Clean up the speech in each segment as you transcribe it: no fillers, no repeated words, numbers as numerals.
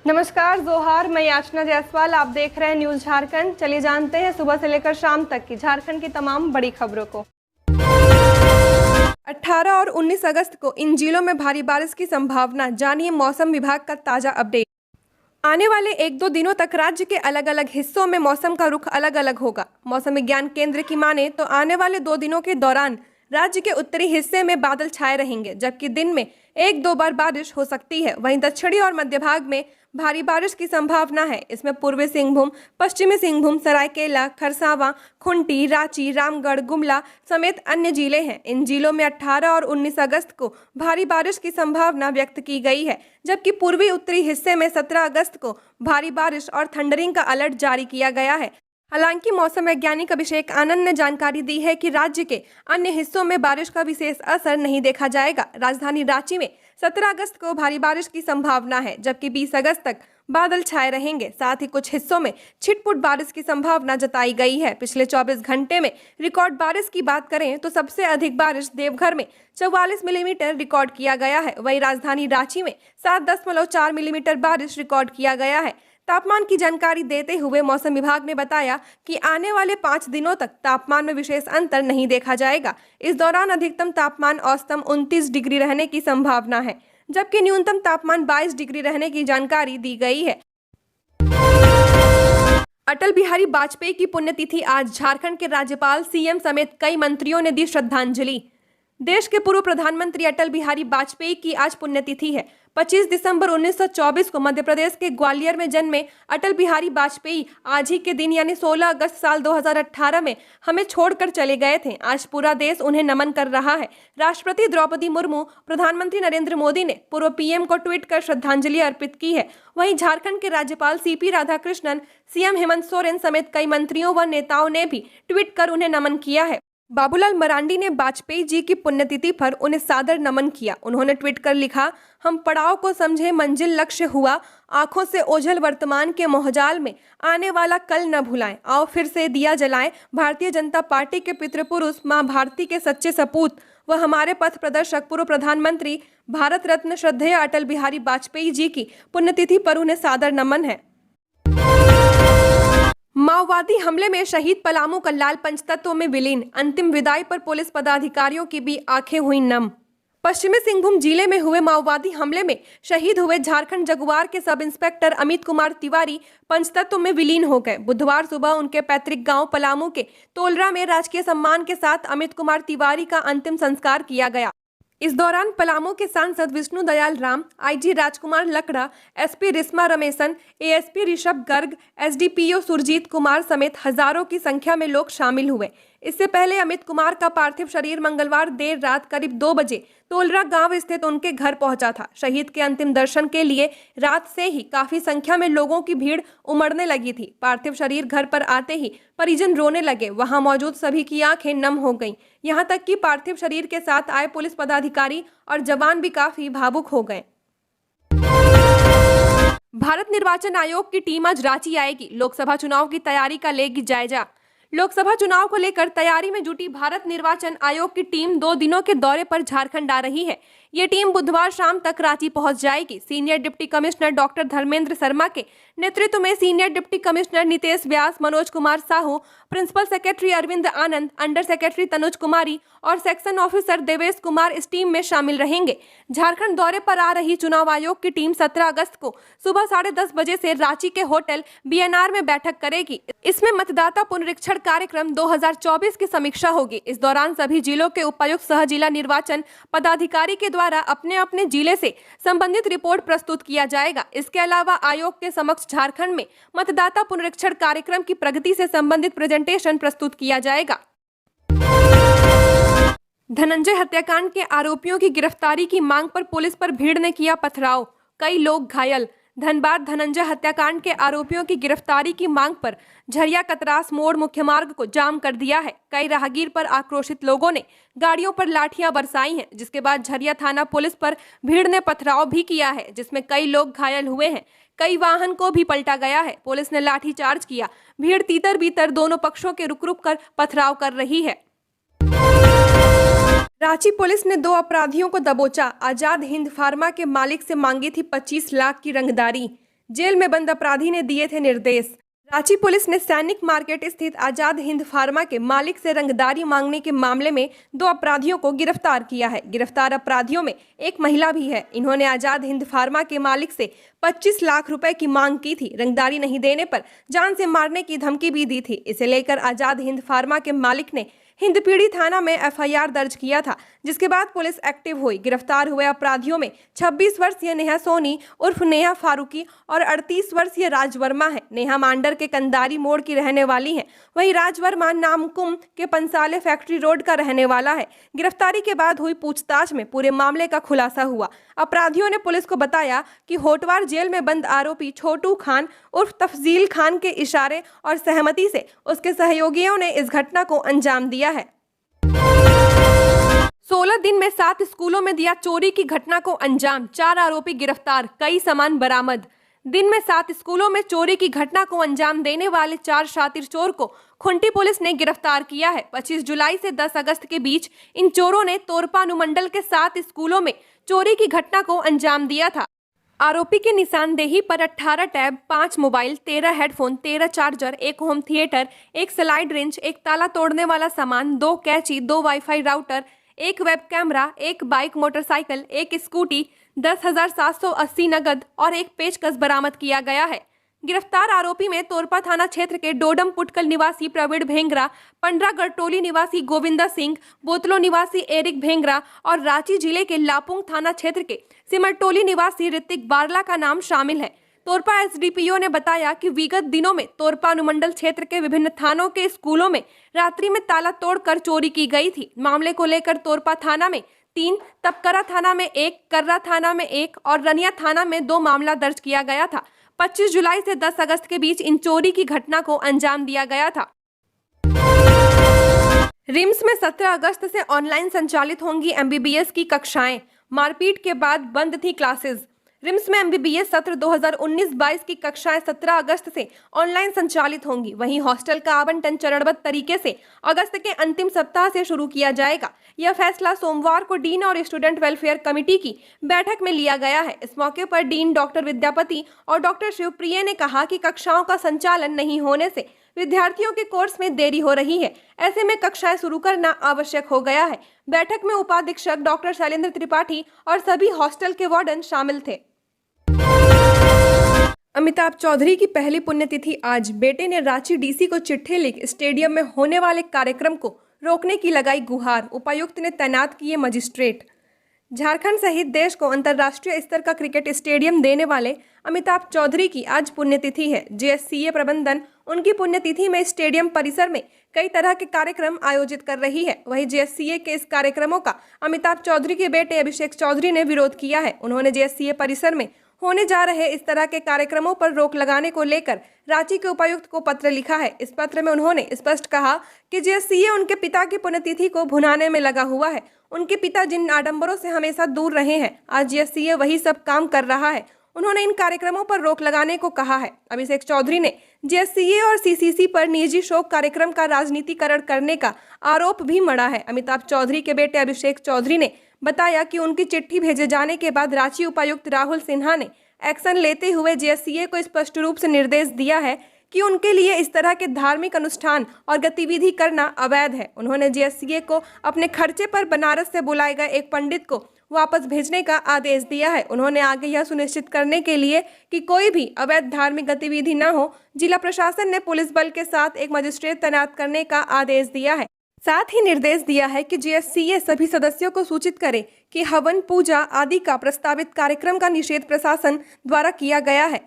नमस्कार, जोहार। मैं याचना जायसवाल, आप देख रहे हैं न्यूज झारखंड। चलिए जानते हैं सुबह से लेकर शाम तक की झारखंड की तमाम बड़ी खबरों को। 18 और 19 अगस्त को इन जिलों में भारी बारिश की संभावना, जानिए मौसम विभाग का ताजा अपडेट। आने वाले 1-2 दिनों तक राज्य के अलग अलग हिस्सों में मौसम का रुख अलग अलग होगा। मौसम विज्ञान केंद्र की माने तो आने वाले 2 दिनों के दौरान राज्य के उत्तरी हिस्से में बादल छाए रहेंगे, जबकि दिन में 1-2 बार बारिश हो सकती है। वहीं दक्षिणी और मध्य भाग में भारी बारिश की संभावना है। इसमें पूर्वी सिंहभूम, पश्चिमी सिंहभूम, सरायकेला, खरसावां, खुंटी, रांची, रामगढ़, गुमला समेत अन्य जिले हैं। इन जिलों में 18 और 19 अगस्त को भारी बारिश की संभावना व्यक्त की गई है, जबकि पूर्वी उत्तरी हिस्से में 17 अगस्त को भारी बारिश और थंडरिंग का अलर्ट जारी किया गया है। हालांकि मौसम वैज्ञानिक अभिषेक आनंद ने जानकारी दी है कि राज्य के अन्य हिस्सों में बारिश का विशेष असर नहीं देखा जाएगा। राजधानी रांची में 17 अगस्त को भारी बारिश की संभावना है, जबकि 20 अगस्त तक बादल छाए रहेंगे। साथ ही कुछ हिस्सों में छिटपुट बारिश की संभावना जताई गई है। पिछले 24 घंटे में रिकॉर्ड बारिश की बात करें तो सबसे अधिक बारिश देवघर में 44 मिलीमीटर रिकॉर्ड किया गया है। वहीं राजधानी रांची में 7.4 मिलीमीटर बारिश रिकॉर्ड किया गया है। तापमान की जानकारी देते हुए मौसम विभाग ने बताया कि आने वाले 5 दिनों तक तापमान में विशेष अंतर नहीं देखा जाएगा। इस दौरान अधिकतम तापमान औसतन 29 डिग्री रहने की संभावना है, जबकि न्यूनतम तापमान 22 डिग्री रहने की जानकारी दी गई है। अटल बिहारी वाजपेयी की पुण्यतिथि आज। झारखंड के राज्यपाल, सीएम समेत कई मंत्रियों ने दी श्रद्धांजलि। देश के पूर्व प्रधानमंत्री अटल बिहारी वाजपेयी की आज पुण्यतिथि है। 25 दिसंबर 1924 को मध्य प्रदेश के ग्वालियर में जन्मे अटल बिहारी वाजपेयी आज ही के दिन यानी 16 अगस्त साल 2018 में हमें छोड़कर चले गए थे। आज पूरा देश उन्हें नमन कर रहा है। राष्ट्रपति द्रौपदी मुर्मू, प्रधानमंत्री नरेंद्र मोदी ने पूर्व पीएम को ट्वीट कर श्रद्धांजलि अर्पित की है। वहीं झारखंड के राज्यपाल सीपी राधाकृष्णन, सीएम हेमंत सोरेन समेत कई मंत्रियों व नेताओं ने भी ट्वीट कर उन्हें नमन किया है। बाबूलाल मरांडी ने वाजपेयी जी की पुण्यतिथि पर उन्हें सादर नमन किया। उन्होंने ट्वीट कर लिखा, हम पड़ाव को समझे मंजिल लक्ष्य हुआ, आंखों से ओझल वर्तमान के मोहजाल में आने वाला कल न भुलाएं, आओ फिर से दिया जलाएं। भारतीय जनता पार्टी के पितृपुरुष, मां भारती के सच्चे सपूत व हमारे पथ प्रदर्शक पूर्व प्रधानमंत्री, भारत रत्न श्रद्धेय अटल बिहारी वाजपेयी जी की पुण्यतिथि पर उन्हें सादर नमन है। माओवादी हमले में शहीद पलामू का लाल पंचतत्व में विलीन। अंतिम विदाई पर पुलिस पदाधिकारियों की भी आंखें हुई नम। पश्चिमी सिंहभूम जिले में हुए माओवादी हमले में शहीद हुए झारखंड जगुआर के सब इंस्पेक्टर अमित कुमार तिवारी पंचतत्व में विलीन हो गए। बुधवार सुबह उनके पैतृक गांव पलामू के तोलरा में राजकीय सम्मान के साथ अमित कुमार तिवारी का अंतिम संस्कार किया गया। इस दौरान पलामू के सांसद विष्णु दयाल राम, आईजी राजकुमार लकड़ा, SP रिस्मा Rameshan, ASP Rishabh Garg, SDPO Surjit Kumar समेत हजारों की संख्या में लोग शामिल हुए। इससे पहले अमित कुमार का पार्थिव शरीर मंगलवार देर रात करीब 2 बजे तोलरा गांव स्थित उनके घर पहुंचा था। शहीद के अंतिम दर्शन के लिए रात से ही काफी संख्या में लोगों की भीड़ उमड़ने लगी थी। पार्थिव शरीर घर पर आते ही परिजन रोने लगे। वहां मौजूद सभी की आंखें नम हो गईं। यहां तक कि पार्थिव शरीर के साथ आए पुलिस पदाधिकारी और जवान भी काफी भावुक हो गए। भारत निर्वाचन आयोग की टीम आज रांची आएगी। लोकसभा चुनाव की तैयारी का लेगी जायजा। लोकसभा चुनाव को लेकर तैयारी में जुटी भारत निर्वाचन आयोग की टीम 2 दिनों के दौरे पर झारखंड आ रही है। ये टीम बुधवार शाम तक रांची पहुंच जाएगी। Senior deputy commissioner doctor Dharmendra Sharma के नेतृत्व में सीनियर डिप्टी कमिश्नर नितेश व्यास, मनोज कुमार साहू, प्रिंसिपल सेक्रेटरी अरविंद आनंद, अंडर सेक्रेटरी तनुज कुमारी और सेक्शन ऑफिसर देवेश कुमार इस टीम में शामिल रहेंगे। झारखंड दौरे पर आ रही चुनाव आयोग की टीम 17 अगस्त को सुबह 10:30 बजे से रांची के होटल बीएनआर में बैठक करेगी। इसमें मतदाता पुनरीक्षण कार्यक्रम 2024 की समीक्षा होगी। इस दौरान सभी जिलों के उपायुक्त सह जिला निर्वाचन पदाधिकारी के द्वारा अपने अपने जिले से संबंधित रिपोर्ट प्रस्तुत किया जाएगा। इसके अलावा आयोग के समक्ष झारखंड में मतदाता पुनरीक्षण कार्यक्रम की प्रगति से संबंधित प्रेजेंटेशन प्रस्तुत किया जाएगा। धनंजय हत्याकांड के आरोपियों की गिरफ्तारी की मांग पर पुलिस पर भीड़ ने किया पथराव, कई लोग घायल। धनबाद धनंजय हत्याकांड के आरोपियों की गिरफ्तारी की मांग पर झरिया कतरास मोड़ मुख्य मार्ग को जाम कर दिया है। कई राहगीर पर आक्रोशित लोगों ने गाड़ियों पर लाठियां बरसाई हैं, जिसके बाद झरिया थाना पुलिस पर भीड़ ने पथराव भी किया है, जिसमें कई लोग घायल हुए हैं। कई वाहन को भी पलटा गया है। पुलिस ने लाठीचार्ज किया। भीड़ तीतर बीतर दोनों पक्षों के रुक रुक कर पथराव कर रही है। रांची पुलिस ने 2 अपराधियों को दबोचा। आजाद हिंद फार्मा के मालिक से मांगी थी 25 लाख की रंगदारी। जेल में बंद अपराधी ने दिए थे निर्देश। रांची पुलिस ने सैनिक मार्केट स्थित आजाद हिंद फार्मा के मालिक से रंगदारी मांगने के मामले में 2 अपराधियों को गिरफ्तार किया है। गिरफ्तार अपराधियों में एक महिला भी है। इन्होंने आजाद हिंद फार्मा के मालिक से 25 लाख रुपए की मांग की थी। रंगदारी नहीं देने पर जान से मारने की धमकी भी दी थी। इसे लेकर आजाद हिंद फार्मा के मालिक ने हिंदपीढ़ी थाना में एफआईआर दर्ज किया था, जिसके बाद पुलिस एक्टिव हुई। गिरफ्तार हुए अपराधियों में 26 वर्षीय नेहा सोनी उर्फ नेहा फारूकी और 38 वर्षीय राज वर्मा है। नेहा मांडर के कंदारी मोड़ की रहने वाली है, वहीं राज वर्मा नामकुम के पंसाले फैक्ट्री रोड का रहने वाला है। गिरफ्तारी के बाद हुई पूछताछ में पूरे मामले का खुलासा हुआ। अपराधियों ने पुलिस को बताया कि होटवार जेल में बंद आरोपी छोटू खान उर्फ तफजील खान के इशारे और सहमति से उसके सहयोगियों ने इस घटना को अंजाम दिया है। 16 दिन में 7 स्कूलों में दिया चोरी की घटना को अंजाम, 4 आरोपी गिरफ्तार, कई सामान बरामद। दिन में 7 स्कूलों में चोरी की घटना को अंजाम देने वाले 4 शातिर चोर को खुंटी पुलिस ने गिरफ्तार किया है। 25 जुलाई से 10 अगस्त के बीच इन चोरों ने तोरपा अनुमंडल के 7 स्कूलों में चोरी की घटना को अंजाम दिया था। आरोपी की निशानदेही पर 18 tab, 5 mobile, 13 headphone, 13 charger, 1 home theatre, 1 slide wrench, 1 ताला तोड़ने वाला सामान, 2 कैंची, 2 wifi router, 1 web camera, 1 bike motorcycle, 1 scooty, 10,780 नगद और 1 पेचकस बरामद किया गया है। गिरफ्तार आरोपी में तोरपा थाना क्षेत्र के डोडम पुटकल निवासी प्रवीण भेंगरा, पंडरागढ़ टोली निवासी गोविंदा सिंह, बोतलो निवासी एरिक भेंगरा और रांची जिले के लापुंग थाना क्षेत्र के सिमरटोली निवासी ऋतिक बारला का नाम शामिल है। तोरपा एसडीपीओ ने बताया कि विगत दिनों में तोरपा अनुमंडल क्षेत्र के विभिन्न थानों के स्कूलों में रात्रि में ताला तोड़कर चोरी की गई थी। मामले को लेकर तोरपा थाना में 3, तपकरा थाना में 1, कर्रा थाना में 1 और रनिया थाना में 2 मामला दर्ज किया गया था। 25 जुलाई से 10 अगस्त के बीच इन चोरी की घटना को अंजाम दिया गया था। रिम्स में 17 अगस्त से ऑनलाइन संचालित होंगी एमबीबीएस की कक्षाएं। मारपीट के बाद बंद थी क्लासेस। रिम्स में एमबीबीएस सत्र 2019-22 की कक्षाएं 17 अगस्त से ऑनलाइन संचालित होंगी। वहीं हॉस्टल का आवंटन चरणबद्ध तरीके से अगस्त के अंतिम सप्ताह से शुरू किया जाएगा। यह फैसला सोमवार को डीन और स्टूडेंट वेलफेयर कमेटी की बैठक में लिया गया है। इस मौके पर डीन डॉक्टर विद्यापति और डॉक्टर शिवप्रिय ने कहा कि कक्षाओं का संचालन नहीं होने से विद्यार्थियों के कोर्स में देरी हो रही है। ऐसे में कक्षाएं शुरू करना आवश्यक हो गया है। बैठक में उपाधीक्षक डॉक्टर शैलेंद्र त्रिपाठी और सभी हॉस्टल के वार्डन शामिल थे। अमिताभ चौधरी की पहली पुण्यतिथि आज। बेटे ने रांची डीसी को चिट्ठी लिख स्टेडियम में होने वाले कार्यक्रम को रोकने की लगाई गुहार। उपायुक्त ने तैनात किए मजिस्ट्रेट। झारखंड सहित देश को अंतर्राष्ट्रीय स्तर का क्रिकेट स्टेडियम देने वाले अमिताभ चौधरी की आज पुण्यतिथि है। जेएससीए प्रबंधन उनकी पुण्यतिथि में स्टेडियम परिसर में कई तरह के कार्यक्रम आयोजित कर रही है। वहीं जेएससीए के इस कार्यक्रमों का अमिताभ चौधरी के बेटे अभिषेक चौधरी ने विरोध किया है। उन्होंने जेएससीए परिसर में होने जा रहे इस तरह के कार्यक्रमों पर रोक लगाने को लेकर रांची के उपायुक्त को पत्र लिखा है। इस पत्र में उन्होंने स्पष्ट कहा कि जेएससीए उनके पिता की पुण्यतिथि को भुनाने में लगा हुआ है। उनके पिता जिन आडंबरों से हमेशा दूर रहे हैं, आज जेएससीए वही सब काम कर रहा है। उन्होंने इन कार्यक्रमों पर रोक लगाने को कहा है। अभिषेक चौधरी ने जेएससीए और सीसीसी पर निजी शोक कार्यक्रम का राजनीतिकरण करने का आरोप भी मढ़ा है। अमिताभ चौधरी के बेटे अभिषेक चौधरी ने बताया कि उनकी चिट्ठी भेजे जाने के बाद रांची उपायुक्त राहुल सिन्हा ने एक्शन लेते हुए जेएससीए को स्पष्ट रूप से निर्देश दिया है कि उनके लिए इस तरह के धार्मिक अनुष्ठान और गतिविधि करना अवैध है। उन्होंने जेएससीए को अपने खर्चे पर बनारस से बुलाए गए एक पंडित को वापस भेजने का आदेश दिया है। उन्होंने आगे यह सुनिश्चित करने के लिए कि कोई भी अवैध धार्मिक गतिविधि न हो, जिला प्रशासन ने पुलिस बल के साथ एक मजिस्ट्रेट तैनात करने का आदेश दिया है। साथ ही निर्देश दिया है कि जेएससीए सभी सदस्यों को सूचित करे कि हवन, पूजा आदि का प्रस्तावित कार्यक्रम का निषेध प्रशासन द्वारा किया गया है।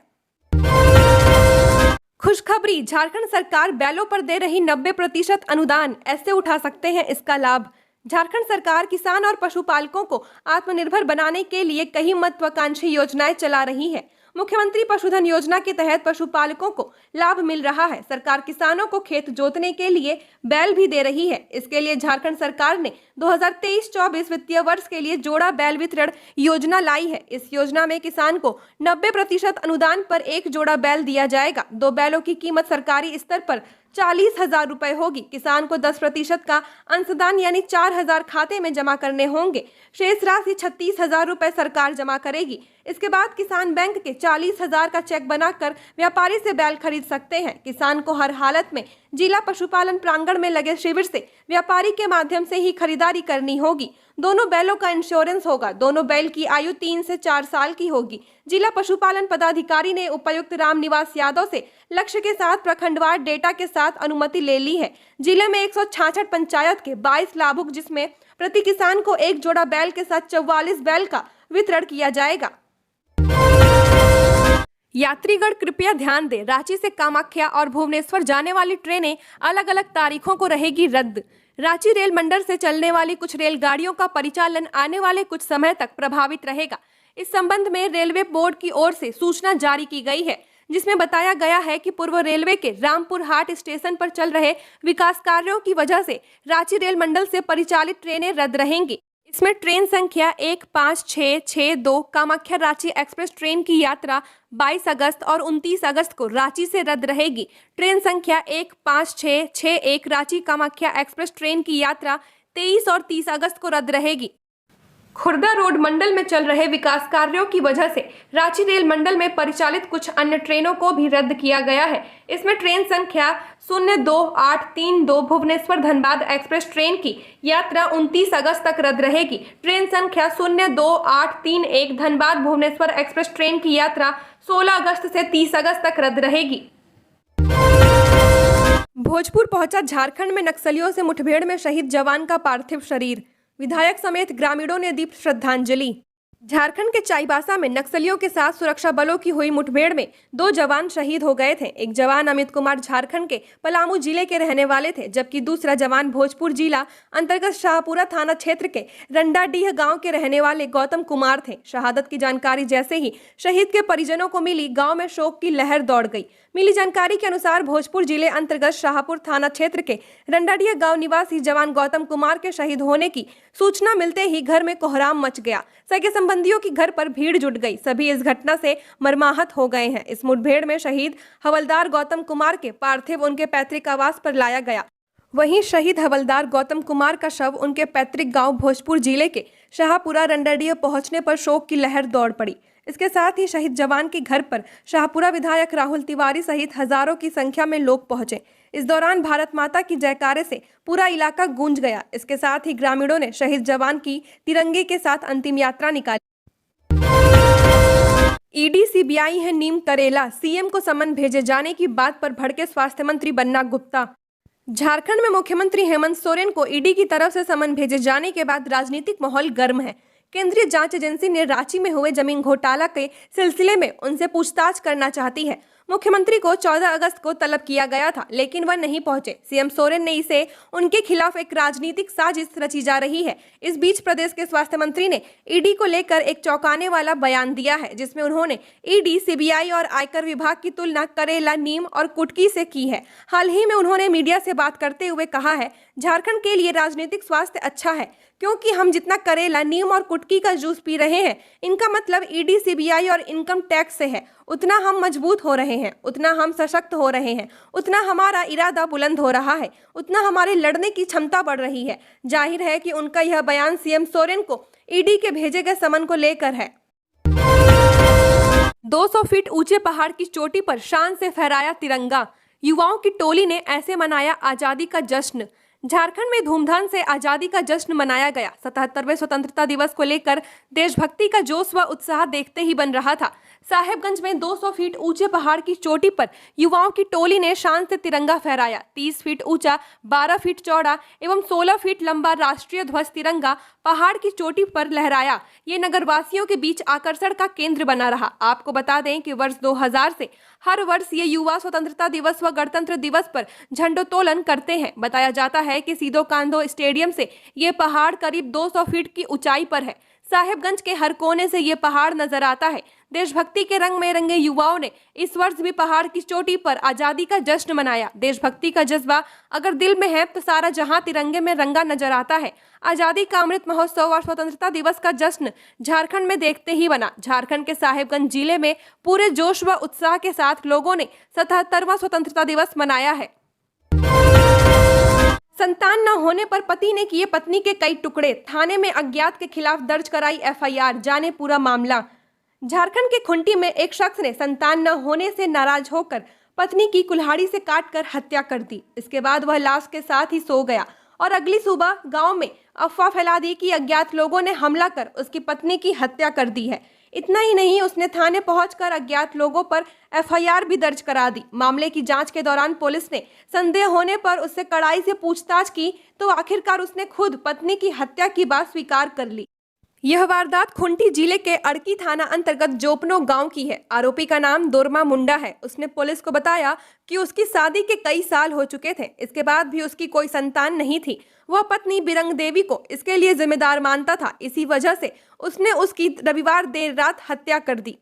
खुशखबरी, झारखंड सरकार बैलों पर दे रही 90% अनुदान, ऐसे उठा सकते हैं इसका लाभ। झारखंड सरकार किसान और पशुपालकों को आत्मनिर्भर बनाने के लिए कई महत्वाकांक्षी योजनाएं चला रही है। मुख्यमंत्री पशुधन योजना के तहत पशुपालकों को लाभ मिल रहा है। सरकार किसानों को खेत जोतने के लिए बैल भी दे रही है। इसके लिए झारखंड सरकार ने 2023-24 वित्तीय वर्ष के लिए जोड़ा बैल वितरण योजना लाई है। इस योजना में किसान को 90% अनुदान पर 1 जोड़ा बैल दिया जाएगा। 2 बैलों की कीमत सरकारी स्तर पर 40,000 रुपए होगी। किसान को 10% का अंशदान यानी 4,000 खाते में जमा करने होंगे। शेष राशि 36,000 रुपए सरकार जमा करेगी। इसके बाद किसान बैंक के 40,000 का चेक बनाकर व्यापारी से बैल खरीद सकते हैं। किसान को हर हालत में जिला पशुपालन प्रांगण में लगे शिविर से व्यापारी के माध्यम से ही खरीदारी करनी होगी। दोनों बैलों का इंश्योरेंस होगा। दोनों बैल की आयु 3 से 4 साल की होगी। जिला पशुपालन पदाधिकारी ने उपायुक्त रामनिवास यादव से लक्ष्य के साथ प्रखंडवार डेटा के साथ अनुमति ले ली है। जिले में 166 पंचायत के 22 लाभुक, जिसमें प्रति किसान को एक जोड़ा बैल के साथ 44 बैल का वितरण किया जाएगा। यात्रीगण कृपया ध्यान दें, रांची से कामाख्या और भुवनेश्वर जाने वाली ट्रेनें अलग अलग तारीखों को रहेगी रद्द। रांची रेल मंडल से चलने वाली कुछ रेलगाड़ियों का परिचालन आने वाले कुछ समय तक प्रभावित रहेगा। इस संबंध में रेलवे बोर्ड की ओर से सूचना जारी की गई है, जिसमें बताया गया है कि पूर्व रेलवे के रामपुर हाट स्टेशन पर चल रहे विकास कार्यों की वजह से रांची रेल मंडल से परिचालित ट्रेनें रद्द रहेंगी। इसमें ट्रेन संख्या 15662 कामाख्या रांची एक्सप्रेस ट्रेन की यात्रा 22 अगस्त और 29 अगस्त को रांची से रद्द रहेगी। ट्रेन संख्या 15661 रांची कामाख्या एक्सप्रेस ट्रेन की यात्रा 23 और 30 अगस्त को रद्द रहेगी। खुर्दा रोड मंडल में चल रहे विकास कार्यों की वजह से रांची रेल मंडल में परिचालित कुछ अन्य ट्रेनों को भी रद्द किया गया है। इसमें ट्रेन संख्या 02832 भुवनेश्वर धनबाद एक्सप्रेस ट्रेन की यात्रा 29 अगस्त तक रद्द रहेगी। ट्रेन संख्या 02831 धनबाद भुवनेश्वर एक्सप्रेस ट्रेन की यात्रा 16 अगस्त से 30 अगस्त तक रद्द रहेगी। भोजपुर पहुंचा झारखंड में नक्सलियों से मुठभेड़ में शहीद जवान का पार्थिव शरीर। विधायक समेत ग्रामीणों ने दी श्रद्धांजलि। झारखंड के चाईबासा में नक्सलियों के साथ सुरक्षा बलों की हुई मुठभेड़ में 2 जवान शहीद हो गए थे। एक जवान अमित कुमार झारखंड के पलामू जिले के रहने वाले थे, जबकि दूसरा जवान भोजपुर जिला अंतर्गत शाहपुरा थाना क्षेत्र के रंडाडीह गांव के रहने वाले गौतम कुमार थे। शहादत की जानकारी जैसे ही शहीद के परिजनों को मिली, गाँव में शोक की लहर दौड़ गई। मिली जानकारी के अनुसार भोजपुर जिले अंतर्गत शाहपुर थाना क्षेत्र के रंडाडीह गांव निवासी जवान गौतम कुमार के शहीद होने की सूचना मिलते ही घर में कोहराम मच गया। सगे संबंधियों की घर पर भीड़ जुट गई। सभी इस घटना से मर्माहत हो गए हैं। इस मुठभेड़ में शहीद हवलदार गौतम कुमार के पार्थिव उनके पैतृक आवास पर लाया गया। वहीं शहीद हवलदार गौतम कुमार का शव उनके पैतृक गांव भोजपुर जिले के शाहपुरा रंडाडीह पहुंचने पर शोक की लहर दौड़ पड़ी। इसके साथ ही शहीद जवान के घर पर शाहपुरा विधायक राहुल तिवारी सहित हजारों की संख्या में लोग पहुंचे। इस दौरान भारत माता की जयकारे से पूरा इलाका गूंज गया। इसके साथ ही ग्रामीणों ने शहीद जवान की तिरंगे के साथ अंतिम यात्रा निकाली। ईडी सीबीआई है नीम करेला, सीएम को समन भेजे जाने की बात पर भड़के स्वास्थ्य मंत्री बन्ना गुप्ता। झारखंड में मुख्यमंत्री हेमंत सोरेन को ईडी की तरफ से समन भेजे जाने के बाद राजनीतिक माहौल गर्म है। केंद्रीय जांच एजेंसी ने रांची में हुए जमीन घोटाला के सिलसिले में उनसे पूछताछ करना चाहती है। मुख्यमंत्री को 14 अगस्त को तलब किया गया था, लेकिन वह नहीं पहुंचे। सीएम सोरेन ने इसे उनके खिलाफ एक राजनीतिक साजिश रची जा रही है। इस बीच प्रदेश के स्वास्थ्य मंत्री ने ईडी को लेकर एक चौंकाने वाला बयान दिया है, जिसमें उन्होंने ईडी, सीबीआई और आयकर विभाग की तुलना करेला, नीम और कुटकी से की है। हाल ही में उन्होंने मीडिया से बात करते हुए कहा है, झारखंड के लिए राजनीतिक स्वास्थ्य अच्छा है, क्योंकि हम जितना करेला, नीम और कुटकी का जूस पी रहे हैं, इनका मतलब ईडी, सीबीआई और इनकम टैक्स से है। उतना हम मजबूत हो रहे हैं, उतना हम सशक्त हो रहे हैं, उतना हमारा इरादा बुलंद हो रहा है, उतना हमारे लड़ने की क्षमता बढ़ रही है। जाहिर है कि उनका यह बयान सीएम सोरेन को ईडी के भेजे गए समन को लेकर है। 200 फीट ऊंचे पहाड़ की चोटी पर शान से फहराया तिरंगा। युवाओं की टोली ने ऐसे मनाया आजादी का जश्न। झारखंड में धूमधाम से आजादी का जश्न मनाया गया। 77वें स्वतंत्रता दिवस को लेकर देशभक्ति का जोश व उत्साह देखते ही बन रहा था। साहेबगंज में 200 फीट ऊंचे पहाड़ की चोटी पर युवाओं की टोली ने शान से तिरंगा फहराया। 30 फीट ऊंचा, 12 फीट चौड़ा एवं 16 फीट लंबा राष्ट्रीय ध्वज तिरंगा पहाड़ की चोटी पर लहराया। ये नगरवासियों के बीच आकर्षण का केंद्र बना रहा। आपको बता दें कि वर्ष 2000 से हर वर्ष ये युवा स्वतंत्रता दिवस व गणतंत्र दिवस पर झंडोत्तोलन करते हैं। बताया जाता है कि सीधो कांधो स्टेडियम से ये पहाड़ करीब 200 फीट की ऊंचाई पर है। साहेबगंज के हर कोने से ये पहाड़ नजर आता है। देशभक्ति के रंग में रंगे युवाओं ने इस वर्ष भी पहाड़ की चोटी पर आजादी का जश्न मनाया। देशभक्ति का जज्बा अगर दिल में है तो सारा जहां तिरंगे में रंगा नजर आता है। आजादी का अमृत महोत्सव और स्वतंत्रता दिवस का जश्न झारखंड में देखते ही बना। झारखंड के साहेबगंज जिले में पूरे जोश व उत्साह के साथ लोगों ने 77वां स्वतंत्रता दिवस मनाया है। संतान न होने पर पति ने किए पत्नी के कई टुकड़े, थाने में अज्ञात के खिलाफ दर्ज कराई एफआईआर, जाने पूरा मामला। झारखंड के खुंटी में एक शख्स ने संतान न होने से नाराज होकर पत्नी की कुल्हाड़ी से काटकर हत्या कर दी। इसके बाद वह लाश के साथ ही सो गया और अगली सुबह गांव में अफवाह फैला दी कि अज्ञात लोगों ने हमला कर उसकी पत्नी की हत्या कर दी है। इतना ही नहीं, उसने थाने पहुंचकर अज्ञात लोगों पर एफआईआर भी दर्ज करा दी। मामले की जांच के दौरान पुलिस ने संदेह होने पर उससे कड़ाई से पूछताछ की तो आखिरकार उसने खुद पत्नी की हत्या की बात स्वीकार कर ली। यह वारदात खुंटी जिले के अड़की थाना अंतर्गत जोपनो गांव की है। आरोपी का नाम दोरमा मुंडा है। उसने पुलिस को बताया कि उसकी शादी के कई साल हो चुके थे, इसके बाद भी उसकी कोई संतान नहीं थी। वह पत्नी बिरंग देवी को इसके लिए जिम्मेदार मानता था। इसी वजह से उसने उसकी रविवार देर रात हत्या कर दी।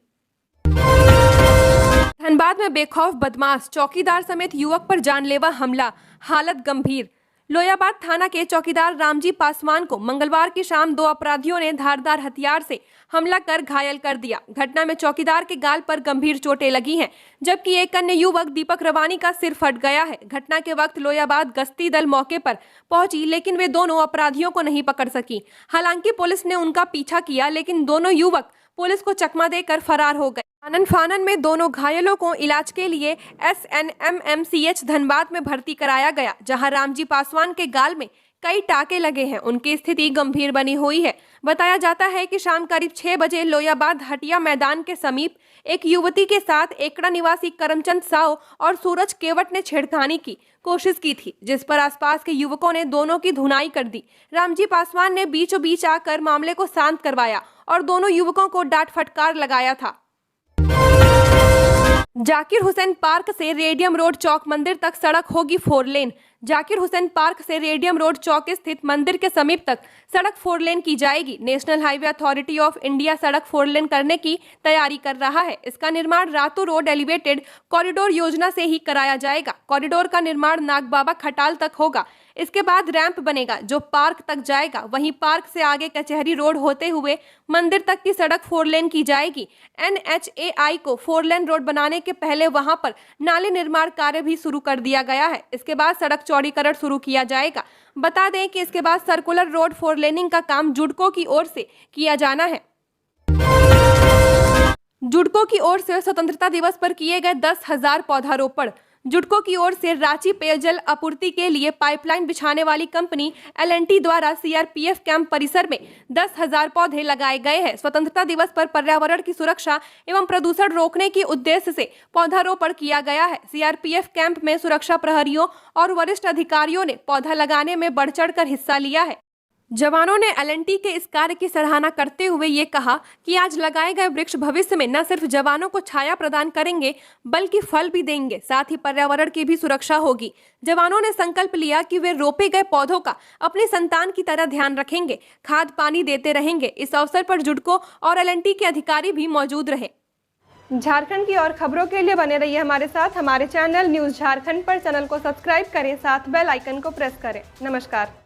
धनबाद में बेखौफ बदमाश, चौकीदार समेत युवक पर जानलेवा हमला, हालत गंभीर। लोयाबाद थाना के चौकीदार रामजी पासवान को मंगलवार की शाम दो अपराधियों ने धारदार हथियार से हमला कर घायल कर दिया। घटना में चौकीदार के गाल पर गंभीर चोटें लगी हैं, जबकि एक अन्य युवक दीपक रवानी का सिर फट गया है। घटना के वक्त लोयाबाद गश्ती दल मौके पर पहुंची, लेकिन वे दोनों अपराधियों को नहीं पकड़ सकी। हालांकि पुलिस ने उनका पीछा किया, लेकिन दोनों युवक पुलिस को चकमा देकर फरार हो गए। आनन फानन में दोनों घायलों को इलाज के लिए SNMMCH धनबाद में भर्ती कराया गया, जहां रामजी पासवान के गाल में कई टाके लगे हैं। उनकी स्थिति गंभीर बनी हुई है। बताया जाता है कि शाम करीब 6 बजे लोयाबाद हटिया मैदान के समीप एक युवती के साथ एकड़ा निवासी करमचंद साव और सूरज केवट ने छेड़खानी की कोशिश की थी, जिस पर आसपास के युवकों ने दोनों की धुनाई कर दी। रामजी पासवान ने बीचों बीच आकर मामले को शांत करवाया और दोनों युवकों को डांट फटकार लगाया था। जाकिर हुसैन पार्क से रेडियम रोड चौक मंदिर तक सड़क होगी 4 लेन। जाकिर हुसैन पार्क से रेडियम रोड चौक स्थित मंदिर के समीप तक सड़क 4 लेन की जाएगी। National highway authority of India सड़क 4 लेन करने की तैयारी कर रहा है। इसका निर्माण रातू रोड एलिवेटेड कॉरिडोर योजना से ही कराया जाएगा। कॉरिडोर का निर्माण नागबाबा खटाल तक होगा। इसके बाद रैंप बनेगा जो पार्क तक जाएगा। वहीं पार्क से आगे कचहरी रोड होते हुए मंदिर तक की सड़क 4 लेन की जाएगी। NHAI को 4 लेन रोड बनाने के पहले वहां पर नाले निर्माण कार्य भी शुरू कर दिया गया है। इसके बाद सड़क चौड़ीकरण शुरू किया जाएगा। बता दें कि इसके बाद सर्कुलर रोड 4 लेनिंग का काम जुडको की ओर से किया जाना है। जुडको की ओर से स्वतंत्रता दिवस पर किए गए 10,000 पौधारोपण। जुडको की ओर से रांची पेयजल आपूर्ति के लिए पाइपलाइन बिछाने वाली कंपनी L&T द्वारा CRPF कैंप परिसर में 10,000 पौधे लगाए गए हैं। स्वतंत्रता दिवस पर पर्यावरण की सुरक्षा एवं प्रदूषण रोकने के उद्देश्य से पौधारोपण किया गया है। CRPF कैंप में सुरक्षा प्रहरियों और वरिष्ठ अधिकारियों ने पौधा लगाने में बढ़ चढ़कर हिस्सा लिया है। जवानों ने L&T के इस कार्य की सराहना करते हुए ये कहा कि आज लगाए गए वृक्ष भविष्य में न सिर्फ जवानों को छाया प्रदान करेंगे बल्कि फल भी देंगे, साथ ही पर्यावरण की भी सुरक्षा होगी। जवानों ने संकल्प लिया कि वे रोपे गए पौधों का अपने संतान की तरह ध्यान रखेंगे, खाद पानी देते रहेंगे। इस अवसर पर जुडको और L&T के अधिकारी भी मौजूद रहे। झारखंड की और खबरों के लिए बने रहिए हमारे साथ। हमारे चैनल न्यूज झारखंड पर चैनल को सब्सक्राइब करें, साथ बेल आइकन को प्रेस करें। नमस्कार।